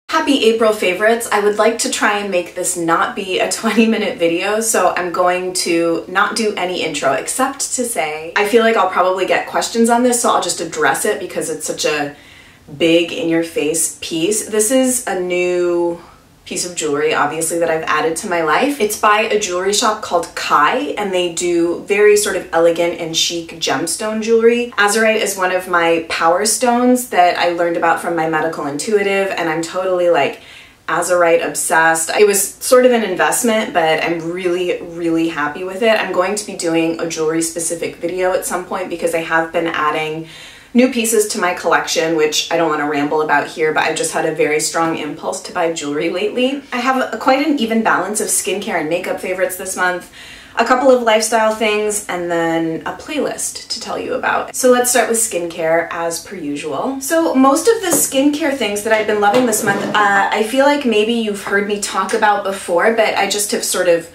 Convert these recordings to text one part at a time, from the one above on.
Happy April favorites. I would like to try and make this not be a 20-minute video, so I'm going to not do any intro except to say I feel like I'll probably get questions on this, so I'll just address it because it's such a big in-your-face piece. This is a new piece of jewelry, obviously, that I've added to my life. It's by a jewelry shop called Kai, and they do very sort of elegant and chic gemstone jewelry. Azurite is one of my power stones that I learned about from my medical intuitive, and I'm totally like Azurite obsessed. It was sort of an investment, but I'm really, really happy with it. I'm going to be doing a jewelry specific video at some point because I have been adding new pieces to my collection, which I don't want to ramble about here, but I've just had a very strong impulse to buy jewelry lately. I have quite an even balance of skincare and makeup favorites this month, a couple of lifestyle things, and then a playlist to tell you about. So let's start with skincare as per usual. So most of the skincare things that I've been loving this month, I feel like maybe you've heard me talk about before, but I just have sort of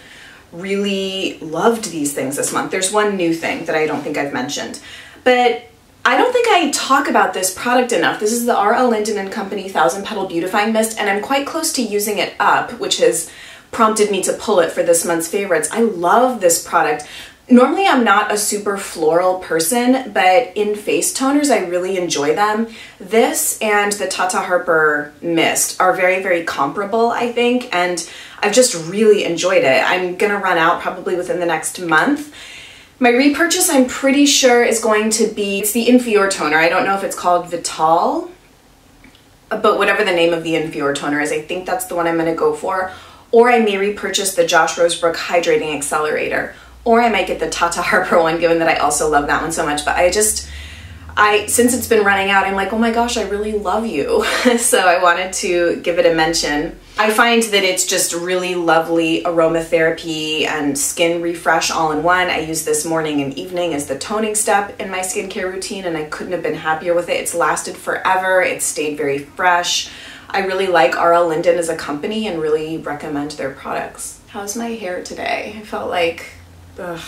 really loved these things this month. There's one new thing that I don't think I've mentioned, but I don't think I talk about this product enough. This is the R.L. Linden & Company 1000 Petal Beautifying Mist, and I'm quite close to using it up, which has prompted me to pull it for this month's favorites. I love this product. Normally I'm not a super floral person, but in face toners I really enjoy them. This and the Tata Harper Mist are very, very comparable, I think, and I've just really enjoyed it. I'm gonna run out probably within the next month. My repurchase, I'm pretty sure, is going to be, it's the Infior toner. I don't know if it's called Vital, but whatever the name of the Infior toner is, I think that's the one I'm going to go for. Or I may repurchase the Josh Rosebrook Hydrating Accelerator. Or I might get the Tata Harper one, given that I also love that one so much. But since it's been running out, I'm like, oh my gosh, I really love you. So I wanted to give it a mention. I find that it's just really lovely aromatherapy and skin refresh all in one. I use this morning and evening as the toning step in my skincare routine, and I couldn't have been happier with it. It's lasted forever. It's stayed very fresh. I really like R.L. Linden as a company and really recommend their products. How's my hair today? I felt like, ugh,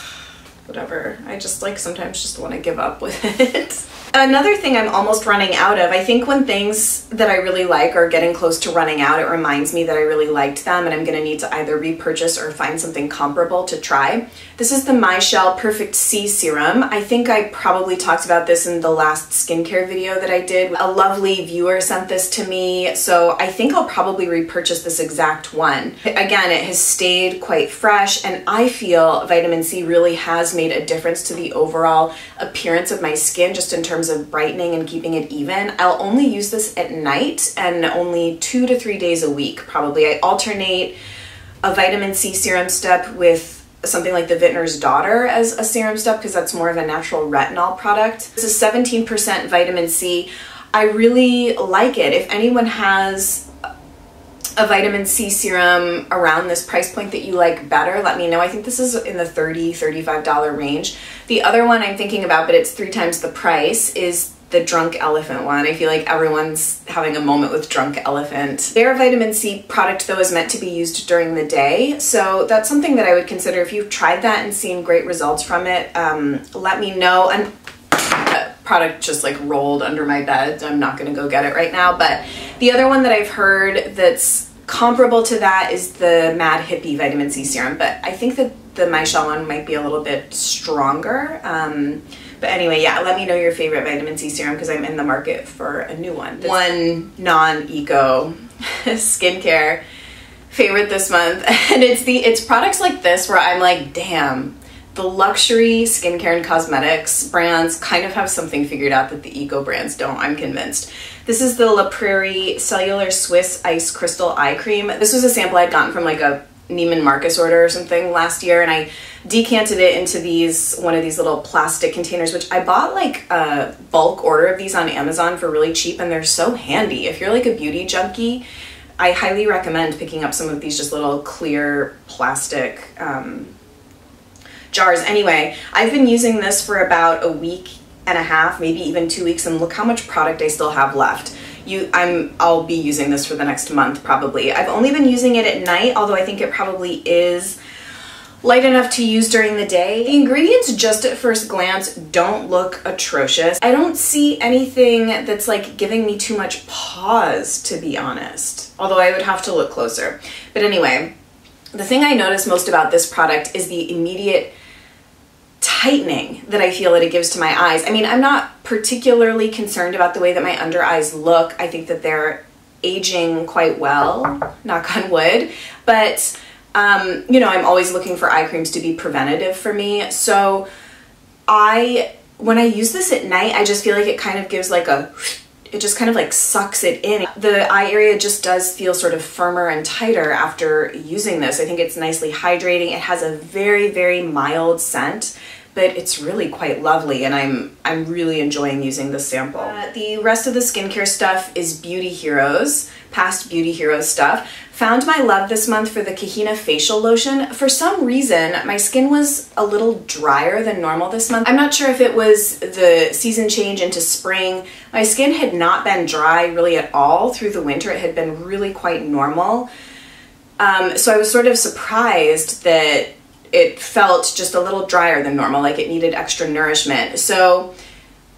whatever. I just like sometimes just want to give up with it. Another thing I'm almost running out of, I think when things that I really like are getting close to running out, it reminds me that I really liked them and I'm going to need to either repurchase or find something comparable to try. This is the MyShell Perfect C Serum. I think I probably talked about this in the last skincare video that I did. A lovely viewer sent this to me, so I think I'll probably repurchase this exact one. Again, it has stayed quite fresh, and I feel vitamin C really has made a difference to the overall appearance of my skin, just in terms of brightening and keeping it even. I'll only use this at night and only 2 to 3 days a week, probably. I alternate a vitamin C serum step with something like the Vintner's Daughter as a serum step because that's more of a natural retinol product. This is 17% vitamin C. I really like it. If anyone has a vitamin C serum around this price point that you like better, let me know. I think this is in the $30, $35 range. The other one I'm thinking about, but it's 3 times the price, is the Drunk Elephant one. I feel like everyone's having a moment with Drunk Elephant. Their vitamin C product, though, is meant to be used during the day, so that's something that I would consider. If you've tried that and seen great results from it, let me know. And that product just like rolled under my bed. I'm not gonna go get it right now, but the other one that I've heard that's comparable to that is the Mad Hippie vitamin C serum, but I think that the MyShell one might be a little bit stronger. But anyway, yeah, let me know your favorite vitamin C serum because I'm in the market for a new one. One non-eco skincare favorite this month, and it's products like this where I'm like, damn, the luxury skincare and cosmetics brands kind of have something figured out that the eco brands don't, I'm convinced. This is the La Prairie Cellular Swiss Ice Crystal Eye Cream. This was a sample I'd gotten from like a Neiman Marcus order or something last year, and I decanted it into one of these little plastic containers, which I bought like a bulk order of these on Amazon for really cheap, and they're so handy. If you're like a beauty junkie, I highly recommend picking up some of these just little clear plastic jars. Anyway, I've been using this for about a week and a half, maybe even 2 weeks, and look how much product I still have left. I'll be using this for the next month probably. I've only been using it at night, although I think it probably is light enough to use during the day. The ingredients just at first glance don't look atrocious. I don't see anything that's like giving me too much pause, to be honest, although I would have to look closer. But anyway, the thing I notice most about this product is the immediate tightening that I feel that it gives to my eyes. I mean, I'm not particularly concerned about the way that my under eyes look. I think that they're aging quite well, knock on wood, but you know, I'm always looking for eye creams to be preventative for me. So when I use this at night, I just feel like it kind of gives like it just kind of like sucks it in. The eye area just does feel sort of firmer and tighter after using this. I think it's nicely hydrating. It has a very, very mild scent, but it's really quite lovely, and I'm really enjoying using this sample. The rest of the skincare stuff is Beauty Heroes, past Beauty Heroes stuff. Found my love this month for the Kachina facial lotion. For some reason, my skin was a little drier than normal this month. I'm not sure if it was the season change into spring. My skin had not been dry really at all through the winter. It had been really quite normal. So I was sort of surprised that it felt just a little drier than normal, like it needed extra nourishment. So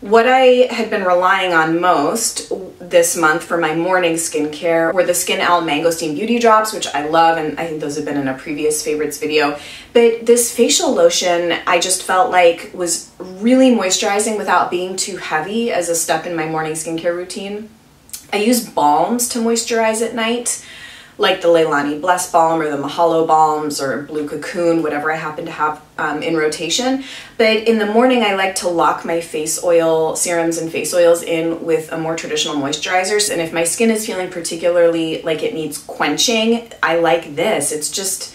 what I had been relying on most this month for my morning skincare were the Skin Owl Mangosteen Beauty Drops, which I love, and I think those have been in a previous favorites video. But this facial lotion, I just felt like was really moisturizing without being too heavy as a step in my morning skincare routine. I use balms to moisturize at night, like the Leilani Bless Balm or the Mahalo Balms or Blue Cocoon, whatever I happen to have in rotation. But in the morning, I like to lock my face oil, serums and face oils in with a more traditional moisturizers. And if my skin is feeling particularly like it needs quenching, I like this. It's just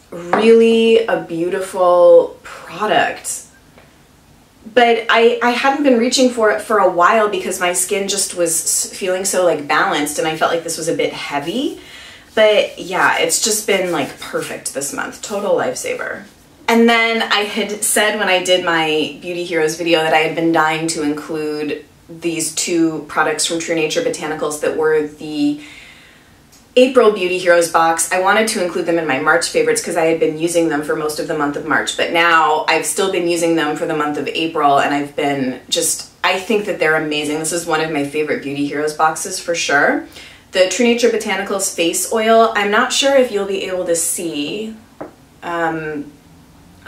really a beautiful product. But I hadn't been reaching for it for a while because my skin just was feeling so like balanced, and I felt like this was a bit heavy. But yeah, it's just been like perfect this month. Total lifesaver. And then I had said when I did my Beauty Heroes video that I had been dying to include these two products from True Nature Botanicals that were the April Beauty Heroes box. I wanted to include them in my March favorites because I had been using them for most of the month of March, but now I've still been using them for the month of April, and I've been just, I think that they're amazing. This is one of my favorite Beauty Heroes boxes for sure. The True Nature Botanicals face oil, I'm not sure if you'll be able to see, but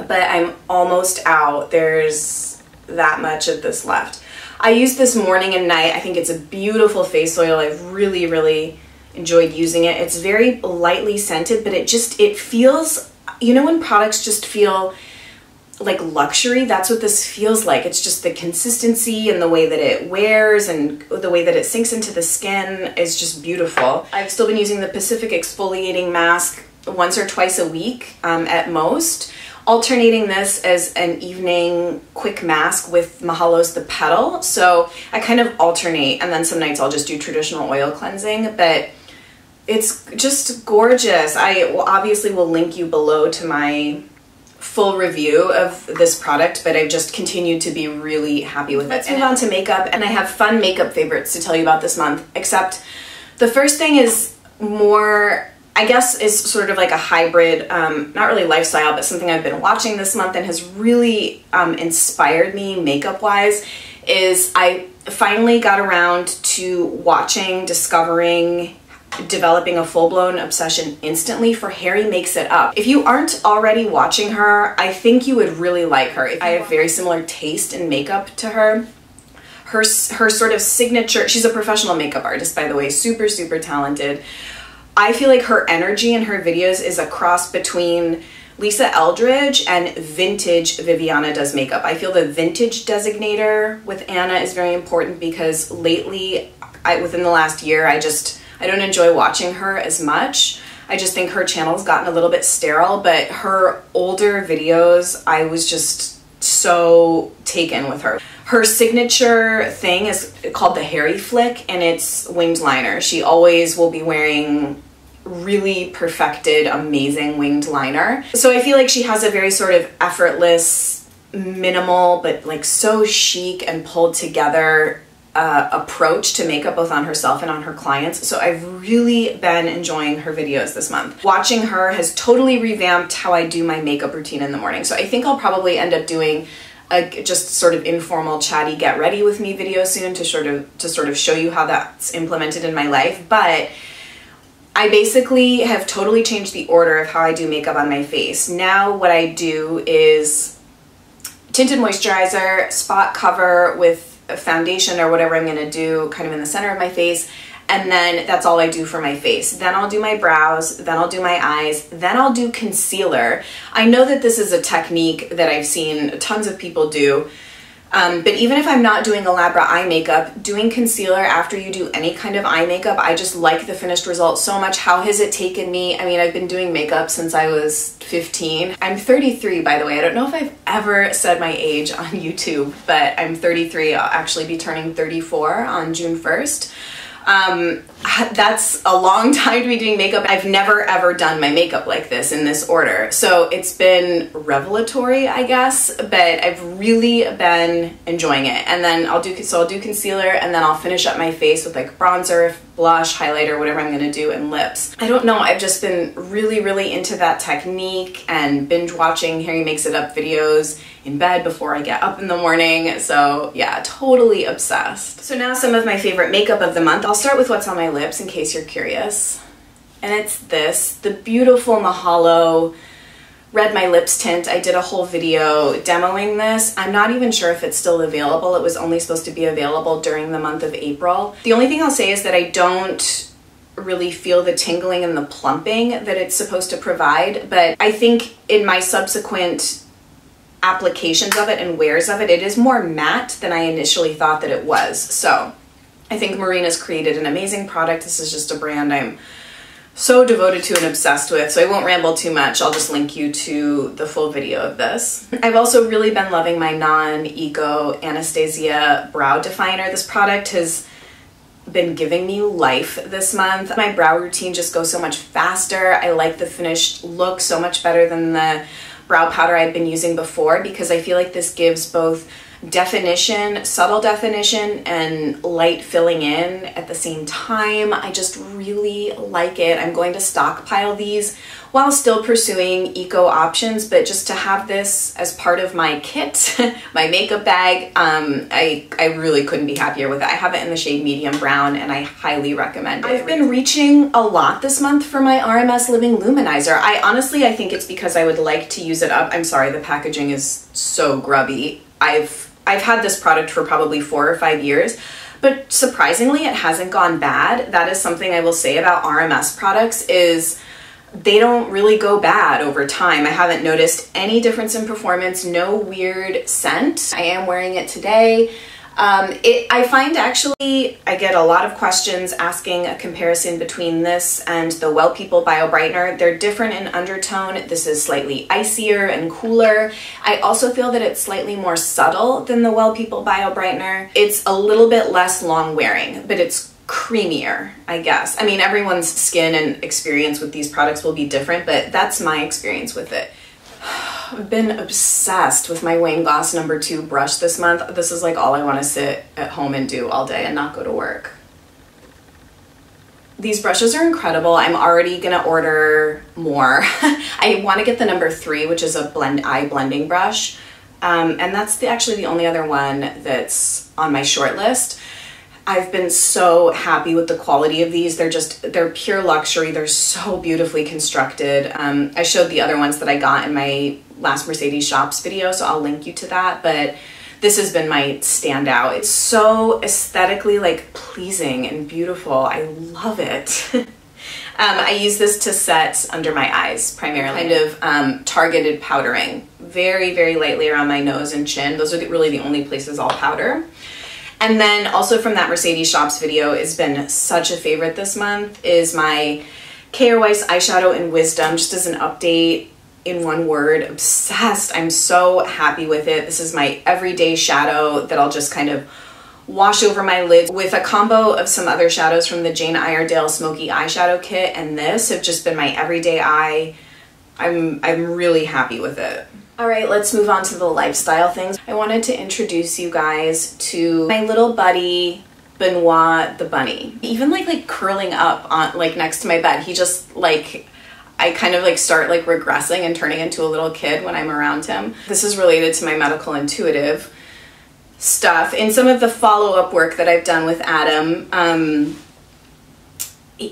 I'm almost out. There's that much of this left. I use this morning and night. I think it's a beautiful face oil. I've really, really enjoyed using it. It's very lightly scented, but it feels, you know when products just feel like luxury? That's what this feels like. It's just the consistency and the way that it wears and the way that it sinks into the skin is just beautiful. I've still been using the Pacific Exfoliating Mask once or twice a week at most, alternating this as an evening quick mask with Mahalo's The Petal. So I kind of alternate, and then some nights I'll just do traditional oil cleansing, but it's just gorgeous. I obviously will link you below to my full review of this product, but I've just continued to be really happy with it. Let's move on to makeup, and I have fun makeup favorites to tell you about this month, except the first thing is more, I guess, is sort of like a hybrid, not really lifestyle, but something I've been watching this month and has really inspired me makeup-wise, is I finally got around to watching, discovering, developing a full-blown obsession instantly for Harry Makes It Up. If you aren't already watching her, I think you would really like her. I have very similar taste in makeup to her. Her sort of signature, she's a professional makeup artist, by the way, super, super talented. I feel like her energy in her videos is a cross between Lisa Eldridge and vintage Viviana Does Makeup. I feel the vintage designator with Anna is very important because lately, within the last year, I don't enjoy watching her as much. I just think her channel's gotten a little bit sterile, but her older videos, I was just so taken with her. Her signature thing is called the Harry Flick, and it's winged liner. She always will be wearing really perfected, amazing winged liner. So I feel like she has a very sort of effortless, minimal, but like so chic and pulled together approach to makeup, both on herself and on her clients. So I've really been enjoying her videos this month. Watching her has totally revamped how I do my makeup routine in the morning. So I think I'll probably end up doing a just sort of informal, chatty, get ready with me video soon to sort of show you how that's implemented in my life. But I basically have totally changed the order of how I do makeup on my face. Now what I do is tinted moisturizer, spot cover with a foundation or whatever I'm gonna do kind of in the center of my face, and then that's all I do for my face. Then I'll do my brows, then I'll do my eyes, then I'll do concealer. I know that this is a technique that I've seen tons of people do, but even if I'm not doing elaborate eye makeup, doing concealer after you do any kind of eye makeup, I just like the finished result so much. How has it taken me? I mean, I've been doing makeup since I was 15. I'm 33, by the way. I don't know if I've ever said my age on YouTube, but I'm 33. I'll actually be turning 34 on June 1st. That's a long time to be doing makeup. I've never ever done my makeup like this in this order. So it's been revelatory, I guess, but I've really been enjoying it. And then I'll do concealer, and then I'll finish up my face with like bronzer, blush, highlighter, whatever I'm gonna do, and lips. I don't know, I've just been really into that technique and binge watching Harry Makes It Up videos in bed before I get up in the morning. So yeah, totally obsessed. So now some of my favorite makeup of the month. I'll start with what's on my lips in case you're curious. And it's this, the beautiful Mahalo Red My Lips tint. I did a whole video demoing this. I'm not even sure if it's still available. It was only supposed to be available during the month of April. The only thing I'll say is that I don't really feel the tingling and the plumping that it's supposed to provide, but I think in my subsequent applications of it and wears of it, it is more matte than I initially thought that it was. So I think Marina's created an amazing product. This is just a brand I'm so devoted to and obsessed with, so I won't ramble too much. I'll just link you to the full video of this. I've also really been loving my non-eco Anastasia brow definer. This product has been giving me life this month. My brow routine just goes so much faster. I like the finished look so much better than the brow powder I'd been using before, because I feel like this gives both definition, subtle definition, and light filling in at the same time. I just really like it. I'm going to stockpile these while still pursuing eco options, but just to have this as part of my kit, my makeup bag, I really couldn't be happier with it. I have it in the shade medium brown, and I highly recommend it. I've been reaching a lot this month for my RMS Living Luminizer. I think it's because I would like to use it up. I'm sorry, the packaging is so grubby. I've had this product for probably 4 or 5 years, but surprisingly it hasn't gone bad. That is something I will say about RMS products, is they don't really go bad over time. I haven't noticed any difference in performance, no weird scent. I am wearing it today. I find actually I get a lot of questions asking a comparison between this and the Well People Bio Brightener. They're different in undertone. This is slightly icier and cooler. I also feel that it's slightly more subtle than the Well People Bio Brightener. It's a little bit less long wearing, but it's creamier, I guess. I mean, everyone's skin and experience with these products will be different, but that's my experience with it. I've been obsessed with my Wayne Goss No. 2 brush this month. This is like all I want to sit at home and do all day and not go to work. These brushes are incredible. I'm already gonna order more. I want to get the No. 3, which is a eye blending brush, and that's actually the only other one that's on my short list. I've been so happy with the quality of these. They're pure luxury. They're so beautifully constructed. I showed the other ones that I got in my last Mercedes Shops video, so I'll link you to that, but this has been my standout. It's so aesthetically like pleasing and beautiful. I love it. I use this to set under my eyes primarily, kind of targeted powdering, very lightly around my nose and chin. Those are really the only places I'll powder. And then also from that Mercedes Shops video has been such a favorite this month is my K.R. Weiss eyeshadow in Wisdom, just as an update in one word, obsessed. I'm so happy with it. This is my everyday shadow that I'll just kind of wash over my lids with a combo of some other shadows from the Jane Iredale Smoky Eyeshadow Kit, and this have just been my everyday eye. I'm really happy with it. All right, let's move on to the lifestyle things. I wanted to introduce you guys to my little buddy, Benoit the bunny. Even like curling up on like next to my bed, he just like, I kind of like start like regressing and turning into a little kid when I'm around him. This is related to my medical intuitive stuff. In some of the follow-up work that I've done with Adam,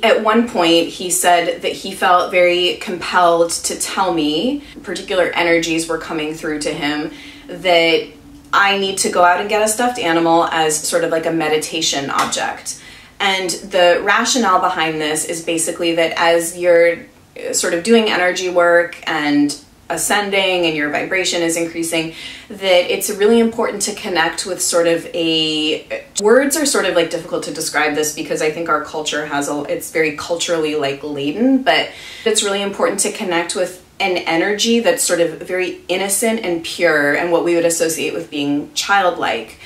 at one point he said that he felt very compelled to tell me particular energies were coming through to him, that I need to go out and get a stuffed animal as sort of like a meditation object. And the rationale behind this is basically that as you're sort of doing energy work and ascending and your vibration is increasing, that it's really important to connect with sort of a, words are sort of like difficult to describe this because I think our culture has it's very culturally like laden, but it's really important to connect with an energy that's sort of very innocent and pure and what we would associate with being childlike.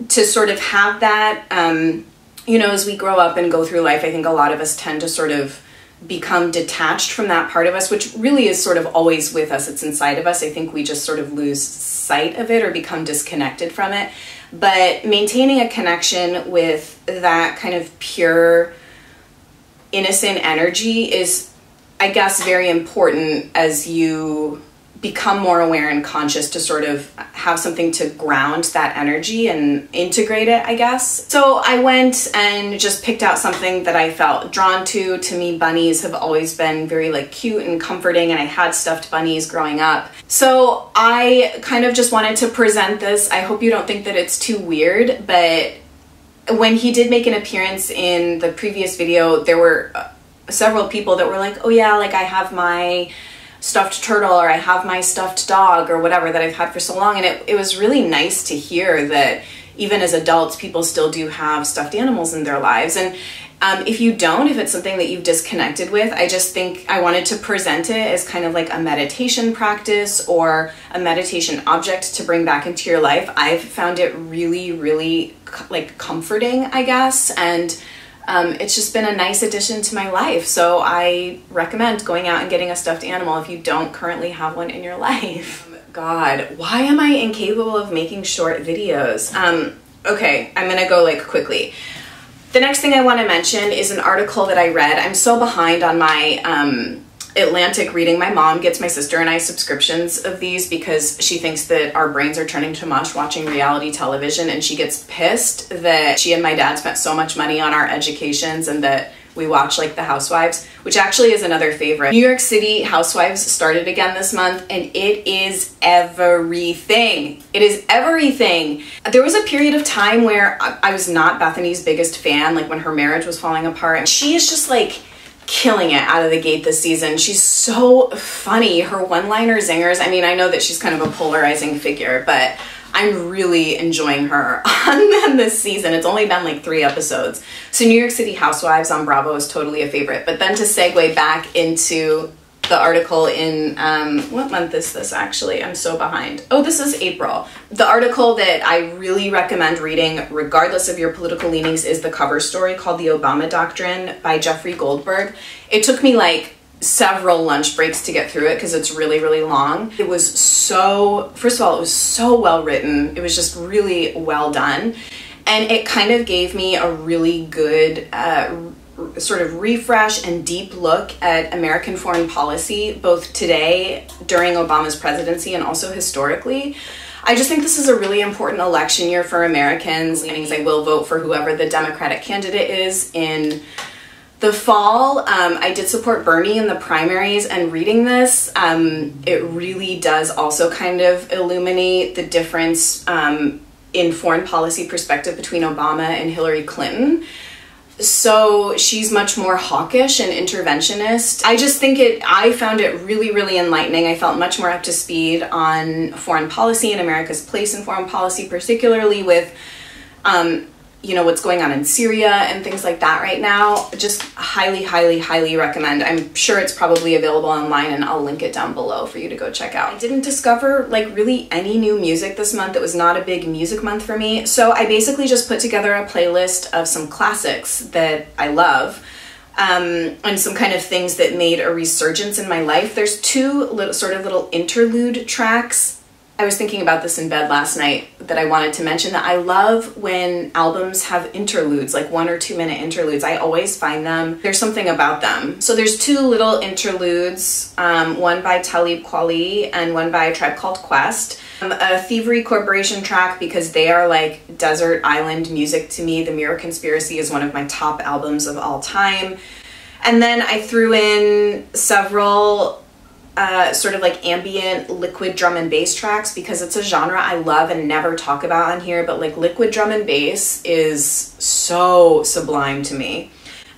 To sort of have that, you know, as we grow up and go through life, I think a lot of us tend to sort of become detached from that part of us, which really is sort of always with us. It's inside of us. I think we just sort of lose sight of it or become disconnected from it. But maintaining a connection with that kind of pure, innocent energy is, I guess, very important as you become more aware and conscious to sort of have something to ground that energy and integrate it, I guess. So I went and just picked out something that I felt drawn to. To me, bunnies have always been very like cute and comforting, and I had stuffed bunnies growing up. So I kind of just wanted to present this. I hope you don't think that it's too weird, but when he did make an appearance in the previous video, there were several people that were like, oh yeah, like I have my stuffed turtle, or I have my stuffed dog, or whatever that I've had for so long. And it was really nice to hear that even as adults, people still do have stuffed animals in their lives. And if you don't, if it's something that you've disconnected with, I just think I wanted to present it as kind of like a meditation practice or a meditation object to bring back into your life. I've found it really, really like comforting, I guess. And it's just been a nice addition to my life. So I recommend going out and getting a stuffed animal if you don't currently have one in your life. God, why am I incapable of making short videos? Okay, I'm gonna go like quickly. The next thing I want to mention is an article that I read. I'm so behind on my Atlantic reading. My mom gets my sister and I subscriptions of these because she thinks that our brains are turning to mush watching reality television, and she gets pissed that she and my dad spent so much money on our educations and that we watch like The Housewives, which actually is another favorite. New York City Housewives started again this month, and it is everything. It is everything. There was a period of time where I was not Bethany's biggest fan, like when her marriage was falling apart, and she is just like killing it out of the gate this season. She's so funny. Her one-liner zingers. I mean, I know that she's kind of a polarizing figure, but I'm really enjoying her on this season. It's only been like 3 episodes. So New York City Housewives on Bravo is totally a favorite. But then to segue back into the article in, what month is this actually? I'm so behind. Oh, this is April. The article that I really recommend reading, regardless of your political leanings, is the cover story called The Obama Doctrine by Jeffrey Goldberg. It took me like several lunch breaks to get through it because it's really, really long. It was so, first of all, it was so well written. It was just really well done. And it kind of gave me a really good sort of refresh and deep look at American foreign policy, both today, during Obama's presidency, and also historically. I just think this is a really important election year for Americans. I will vote for whoever the Democratic candidate is in the fall. I did support Bernie in the primaries, and reading this, it really does also kind of illuminate the difference in foreign policy perspective between Obama and Hillary Clinton. So she's much more hawkish and interventionist. I just think I found it really, really enlightening. I felt much more up to speed on foreign policy and America's place in foreign policy, particularly with, you know, what's going on in Syria and things like that right now. Just highly, highly, highly recommend. I'm sure it's probably available online, and I'll link it down below for you to go check out. I didn't discover like really any new music this month. It was not a big music month for me. So I basically just put together a playlist of some classics that I love. and some kind of things that made a resurgence in my life. There's two little interlude tracks. I was thinking about this in bed last night that I wanted to mention, that I love when albums have interludes, like 1 or 2 minute interludes. I always find them, there's something about them. So there's two little interludes, one by Talib, Kweli, and one by a Tribe Called Quest. A Thievery Corporation track, because they are like desert island music to me. The Mirror Conspiracy is one of my top albums of all time. And then I threw in several sort of like ambient liquid drum and bass tracks, because it's a genre I love and never talk about on here, but like liquid drum and bass is so sublime to me.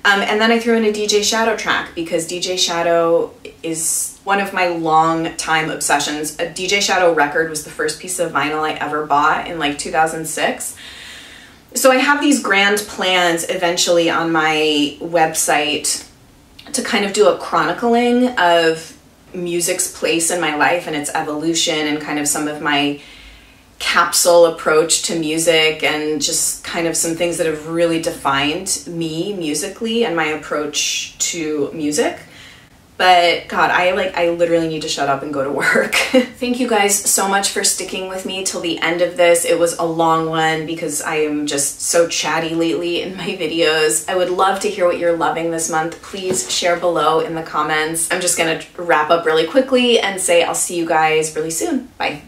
And then I threw in a DJ Shadow track, because DJ Shadow is one of my long time obsessions. A DJ Shadow record was the first piece of vinyl I ever bought in like 2006. So I have these grand plans eventually on my website to kind of do a chronicling of music's place in my life and its evolution, and kind of some of my capsule approach to music, and just kind of some things that have really defined me musically and my approach to music. But God, I literally need to shut up and go to work. Thank you guys so much for sticking with me till the end of this. It was a long one because I am just so chatty lately in my videos. I would love to hear what you're loving this month. Please share below in the comments. I'm just gonna wrap up really quickly and say I'll see you guys really soon. Bye.